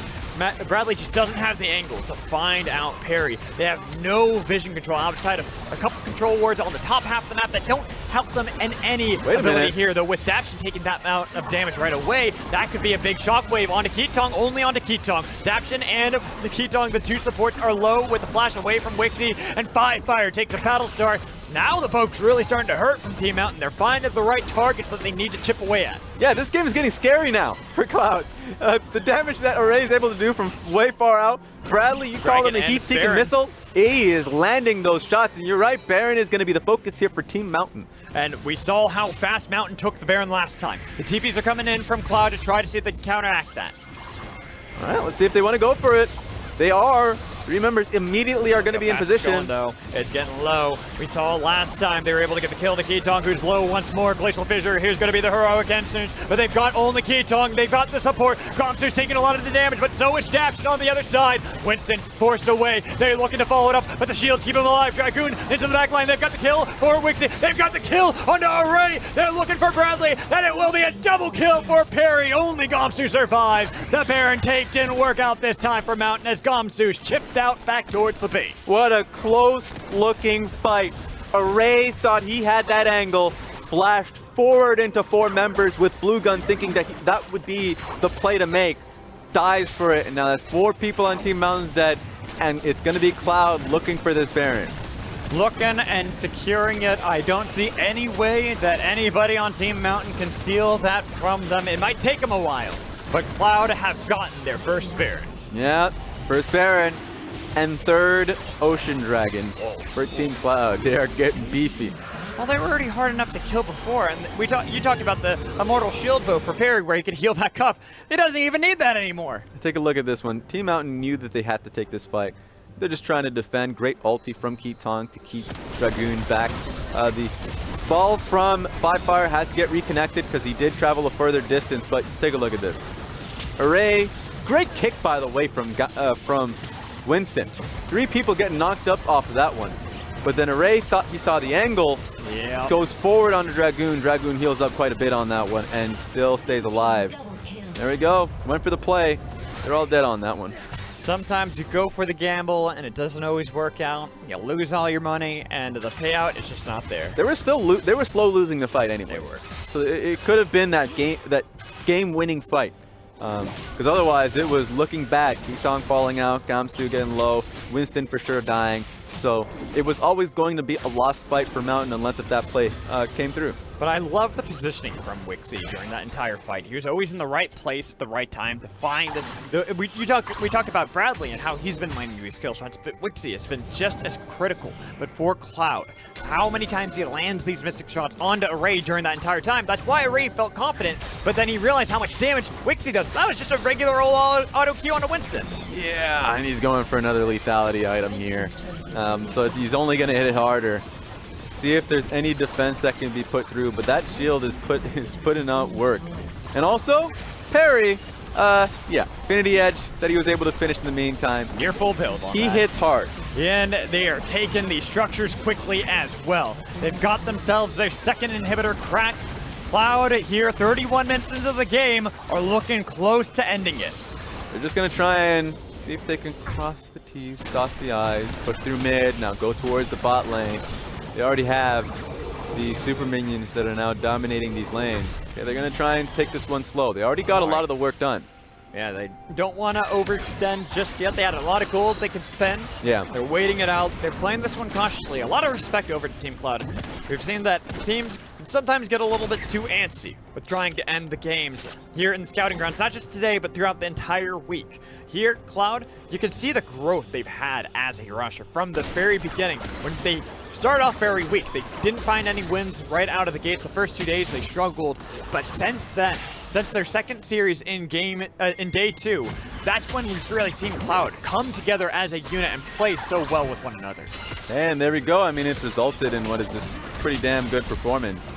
Bradley just doesn't have the angle to find out Perry. They have no vision control outside of a couple control wards on the top half of the map that don't help them in any ability here. Though with Daption taking that amount of damage right away, that could be a big shockwave onto Keitong, only onto Keitong. Daption and the Keitong, the 2 supports, are low with the flash away from Wixie, and Fire takes a Battle Star. Now the poke's really starting to hurt from Team Mountain. They're finding the right targets that they need to chip away at. Yeah, this game is getting scary now for Cloud. The damage that Array is able to do from way far out. Bradley, you call him a heat-seeking missile. He is landing those shots, and you're right, Baron is going to be the focus here for Team Mountain. And we saw how fast Mountain took the Baron last time. The TPs are coming in from Cloud to try to see if they can counteract that. All right, let's see if they want to go for it. They are. Three members immediately are going to be in position. Going, though. It's getting low. We saw last time they were able to get the kill to Keetong, who's low once more. Glacial Fissure, here's going to be the heroic entrance, but they've got only Keetong. They've got the support. Gamsu's taking a lot of the damage, but so is Daption on the other side. Winston forced away. They're looking to follow it up, but the shields keep him alive. Dragoon into the back line. They've got the kill for Wixie. They've got the kill on the Array. They're looking for Bradley, and it will be a double kill for Perry. Only Gamsu survives. The Baron take didn't work out this time for Mountain as Gamsu's chipped out back towards the base. What a close-looking fight. Array thought he had that angle, flashed forward into four members with Blue Gun, thinking that that would be the play to make. Dies for it, and now that's four people on Team Mountain's dead, and it's going to be Cloud looking for this Baron. Looking and securing it. I don't see any way that anybody on Team Mountain can steal that from them. It might take them a while, but Cloud have gotten their first Baron. Yeah, first Baron and third Ocean Dragon for Team Cloud. They are getting beefy. Well, they were already hard enough to kill before, and you talked about the Immortal Shield bow for Perry where he could heal back up. He doesn't even need that anymore. Take a look at this one. Team Mountain knew that they had to take this fight. They're just trying to defend. Great ulti from Keetong to keep Dragoon back. The ball from Fire had to get reconnected because he did travel a further distance, but take a look at this. Array, great kick by the way from Winston. Three people getting knocked up off of that one. But then Array thought he saw the angle, goes forward onto Dragoon. Dragoon heals up quite a bit on that one and still stays alive. There we go, went for the play. They're all dead on that one. Sometimes you go for the gamble and it doesn't always work out. You lose all your money and the payout is just not there. They were slow losing the fight anyway. They were. So it could have been that game-winning fight. Because otherwise it was looking bad. Keetong falling out, Gamsu getting low, Winston for sure dying. So it was always going to be a lost fight for Mountain unless if that play came through. But I love the positioning from Wixie during that entire fight. He was always in the right place at the right time to find we talked about Bradley and how he's been landing these kill shots, but Wixie has been just as critical. But for Cloud, how many times he lands these mystic shots onto Array during that entire time? That's why Array felt confident, but then he realized how much damage Wixie does. That was just a regular old auto Q onto Winston. Yeah, and he's going for another lethality item here. So he's only going to hit it harder. See if there's any defense that can be put through, but that shield is putting out work. And also, Perry, Infinity Edge that he was able to finish in the meantime. Near full build on He that. hits hard. And they are taking these structures quickly as well. They've got themselves their second inhibitor cracked. Cloud here, 31 minutes into the game, are looking close to ending it. They're just going to try and see if they can cross the T's, dot the I's, push through mid, now go towards the bot lane. They already have the super minions that are now dominating these lanes. Okay, they're going to try and take this one slow. They already got a lot of the work done. Yeah, they don't want to overextend just yet. They had a lot of gold they could spend. Yeah. They're waiting it out. They're playing this one cautiously. A lot of respect over to Team Cloud. We've seen that teams sometimes get a little bit too antsy with trying to end the games here in the scouting grounds, not just today, but throughout the entire week. Here, Cloud, you can see the growth they've had as a rusher from the very beginning. When they started off very weak, they didn't find any wins right out of the gates. The first 2 days, they struggled. But since then, since their second series in day 2, that's when we've really seen Cloud come together as a unit and play so well with one another. And there we go. I mean, it's resulted in what is this pretty damn good performance.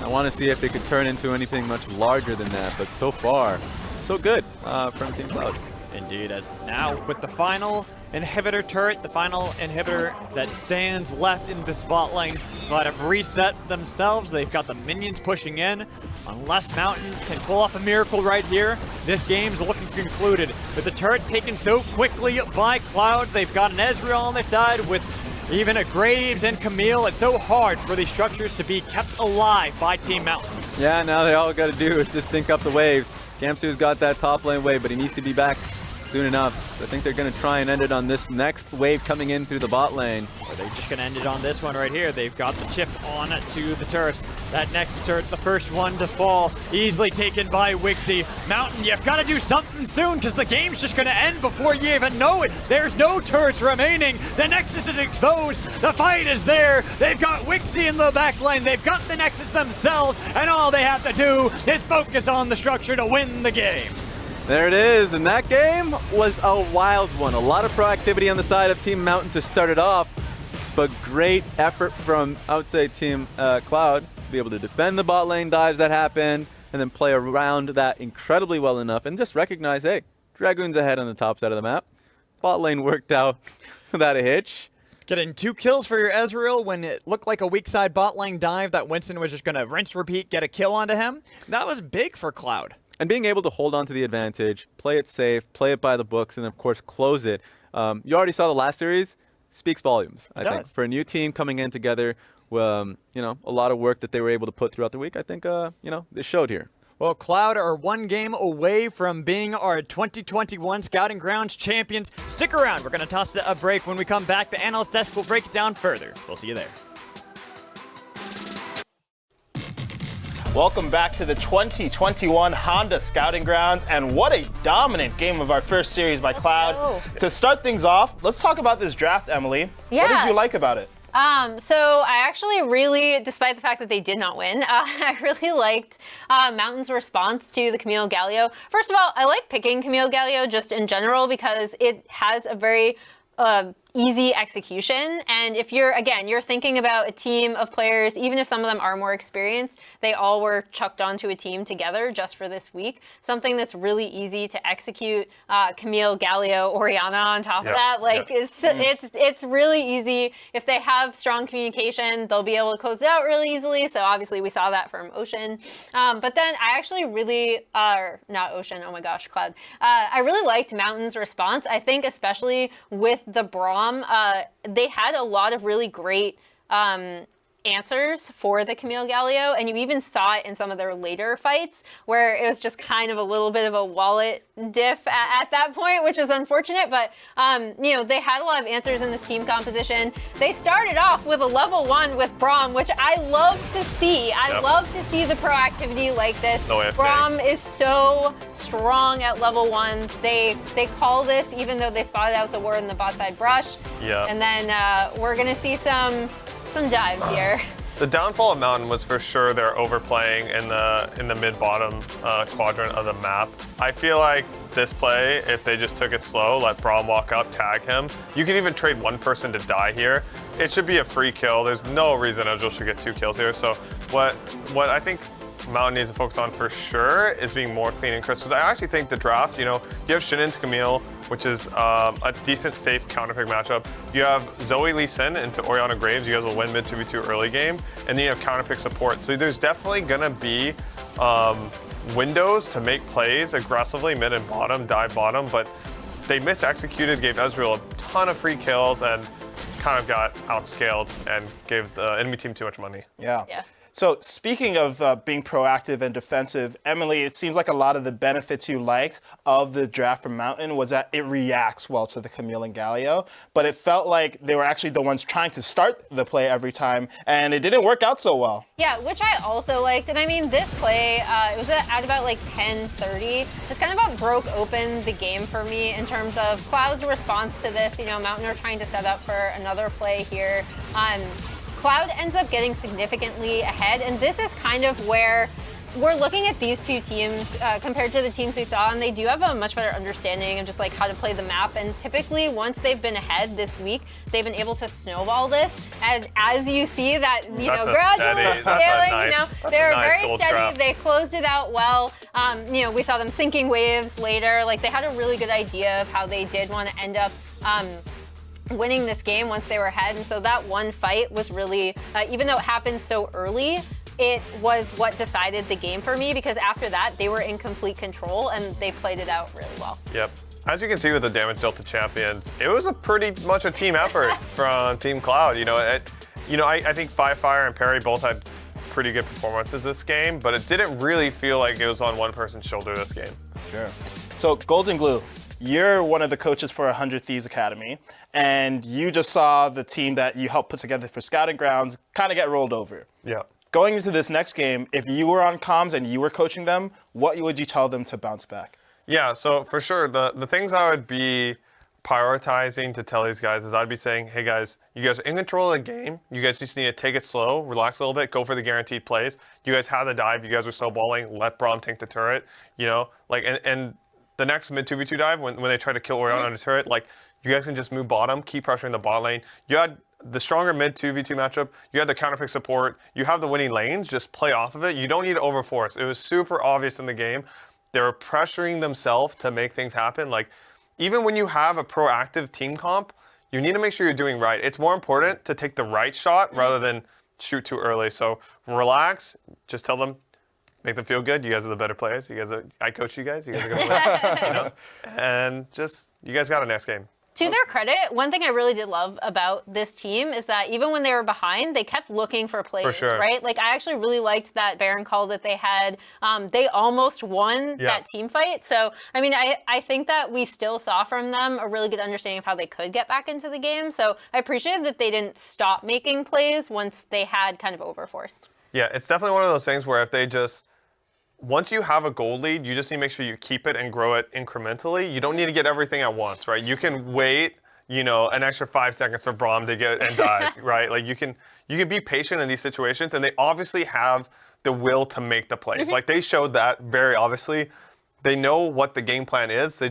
I want to see if it could turn into anything much larger than that, but so far, so good from Team Cloud. Indeed, as now with the final inhibitor turret, the final inhibitor that stands left in this bot lane, but have reset themselves. They've got the minions pushing in. Unless Mountain can pull off a miracle right here, this game's looking concluded. With the turret taken so quickly by Cloud, they've got an Ezreal on their side with even a Graves and Camille. It's so hard for these structures to be kept alive by Team Mountain. Yeah, now they all got to do is just sync up the waves. Gamsu's got that top lane wave, but he needs to be back soon enough. So I think they're going to try and end it on this next wave coming in through the bot lane. Or they're just going to end it on this one right here. They've got the chip on to the turrets. That next turret, the first one to fall, easily taken by Wixie. Mountain, you've got to do something soon because the game's just going to end before you even know it. There's no turrets remaining. The Nexus is exposed. The fight is there. They've got Wixie in the back lane. They've got the Nexus themselves, and all they have to do is focus on the structure to win the game. There it is, and that game was a wild one. A lot of proactivity on the side of Team Mountain to start it off, but great effort from, I would say, Team Cloud to be able to defend the bot lane dives that happened and then play around that incredibly well enough and just recognize, hey, Dragoon's ahead on the top side of the map. Bot lane worked out without a hitch. Getting 2 kills for your Ezreal when it looked like a weak side bot lane dive that Winston was just going to rinse, repeat, get a kill onto him. That was big for Cloud. And being able to hold on to the advantage, play it safe, play it by the books, and of course close it. You already saw the last series. Speaks volumes, I think. For a new team coming in together, a lot of work that they were able to put throughout the week, I think, it showed here. Well, Cloud are 1 game away from being our 2021 Scouting Grounds champions. Stick around. We're going to toss a break. When we come back, the analyst desk will break it down further. We'll see you there. Welcome back to the 2021 Honda Scouting Grounds, and what a dominant game of our first series by Cloud. To start things off, let's talk about this draft, Emily. Yeah. What did you like about it? So I actually really, despite the fact that they did not win, I really liked Mountain's response to the Camille Galio. First of all, I like picking Camille Galio just in general because it has a very easy execution. And if you're thinking about a team of players, even if some of them are more experienced, they all were chucked onto a team together just for this week. Something that's really easy to execute. Camille, Galio, Oriana on top of that. It's really easy. If they have strong communication, they'll be able to close it out really easily. So obviously we saw that from Ocean. But then I actually really, not Ocean, oh my gosh, Cloud. I really liked Mountain's response. I think especially with the Braum, they had a lot of really great answers for the Camille Galio, and you even saw it in some of their later fights where it was just kind of a little bit of a wallet diff at that point, which was unfortunate, but they had a lot of answers in this team composition. They started off with a level 1 with Braum, which I love to see. I love to see the proactivity like this. Braum is so strong at level 1. They call this even though they spotted out the ward in the bot side brush. And then we're gonna see some dives here. The downfall of Mountain was for sure their overplaying in the mid-bottom quadrant of the map. I feel like this play, if they just took it slow, let Braum walk up, tag him, you can even trade 1 person to die here. It should be a free kill. There's no reason Ezreal should get 2 kills here. So what I think Mountain needs to focus on for sure is being more clean and crisp. Because I actually think the draft, you have Shin into Camille, which is a decent, safe counterpick matchup. You have Zoe Lee Sin into Oriana Graves. You guys will win mid 2v2 early game. And then you have counterpick support. So there's definitely going to be windows to make plays aggressively, mid and bottom, dive bottom. But they mis-executed, gave Ezreal a ton of free kills, and kind of got outscaled and gave the enemy team too much money. Yeah. So speaking of being proactive and defensive, Emily, it seems like a lot of the benefits you liked of the draft from Mountain was that it reacts well to the Camille and Galio, but it felt like they were actually the ones trying to start the play every time, and it didn't work out so well. Yeah, which I also liked. And I mean, this play, it was at about like 10:30. It's kind of about broke open the game for me in terms of Cloud's response to this. Mountain are trying to set up for another play here. Cloud ends up getting significantly ahead, and this is kind of where we're looking at these two teams compared to the teams we saw, and they do have a much better understanding of just like how to play the map. And typically, once they've been ahead this week, they've been able to snowball this. And as you see, that gradually scaling. They're very steady. Draft. They closed it out well. We saw them sinking waves later. Like they had a really good idea of how they did want to end up. Winning this game once they were ahead. And so that one fight was really, even though it happened so early, it was what decided the game for me, because after that, they were in complete control and they played it out really well. Yep. As you can see with the damage dealt to champions, it was a pretty much a team effort from Team Cloud. I think Fire and Perry both had pretty good performances this game, but it didn't really feel like it was on one person's shoulder this game. Sure. So Golden Glue, you're one of the coaches for 100 Thieves Academy, and you just saw the team that you helped put together for Scouting Grounds kind of get rolled over. Yeah. Going into this next game, if you were on comms and you were coaching them, what would you tell them to bounce back? Yeah, so for sure, the things I would be prioritizing to tell these guys is I'd be saying, hey guys, you guys are in control of the game. You guys just need to take it slow, relax a little bit, go for the guaranteed plays. You guys had the dive, you guys are snowballing, let Braum tank the turret, and the next mid 2v2 dive, when they try to kill Orion on a turret, like, you guys can just move bottom, keep pressuring the bot lane. You had the stronger mid 2v2 matchup, you had the counterpick support, you have the winning lanes, just play off of it. You don't need to overforce. It was super obvious in the game. They were pressuring themselves to make things happen. Like, even when you have a proactive team comp, you need to make sure you're doing right. It's more important to take the right shot rather than shoot too early. So relax, just tell them, make them feel good. You guys are the better players. I coach you guys. You guys are going to win. You know? And just, you guys got a next game. To their credit, one thing I really did love about this team is that even when they were behind, they kept looking for plays, For sure. right? Like, I actually really liked that Baron call that they had. They almost won that team fight. So, I mean, I think that we still saw from them a really good understanding of how they could get back into the game. So I appreciated that they didn't stop making plays once they had kind of overforced. Yeah, it's definitely one of those things where if they just, once you have a gold lead, you just need to make sure you keep it and grow it incrementally. You don't need to get everything at once, right? You can wait, you know, an extra 5 seconds for Braum to get and dive, right? Like, you can be patient in these situations, and they obviously have the will to make the plays. Like, they showed that very obviously. They know what the game plan is. They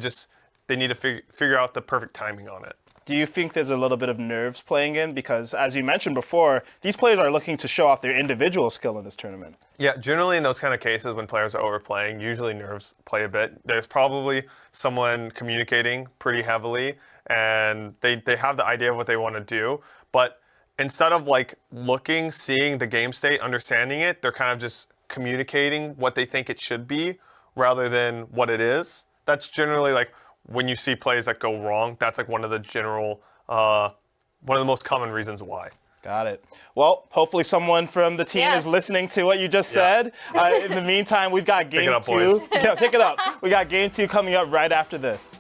need to figure out the perfect timing on it. Do you think there's a little bit of nerves playing in? Because as you mentioned before, these players are looking to show off their individual skill in this tournament. Yeah, generally in those kind of cases when players are overplaying, usually nerves play a bit. There's probably someone communicating pretty heavily, and they have the idea of what they want to do. But instead of like looking, seeing the game state, understanding it, they're kind of just communicating what they think it should be rather than what it is. That's generally like, when you see plays that go wrong, that's like one of the most common reasons why. Got it. Well, hopefully someone from the team is listening to what you just said. In the meantime, we've got game 2. Boys. Yeah, pick it up. We got game 2 coming up right after this.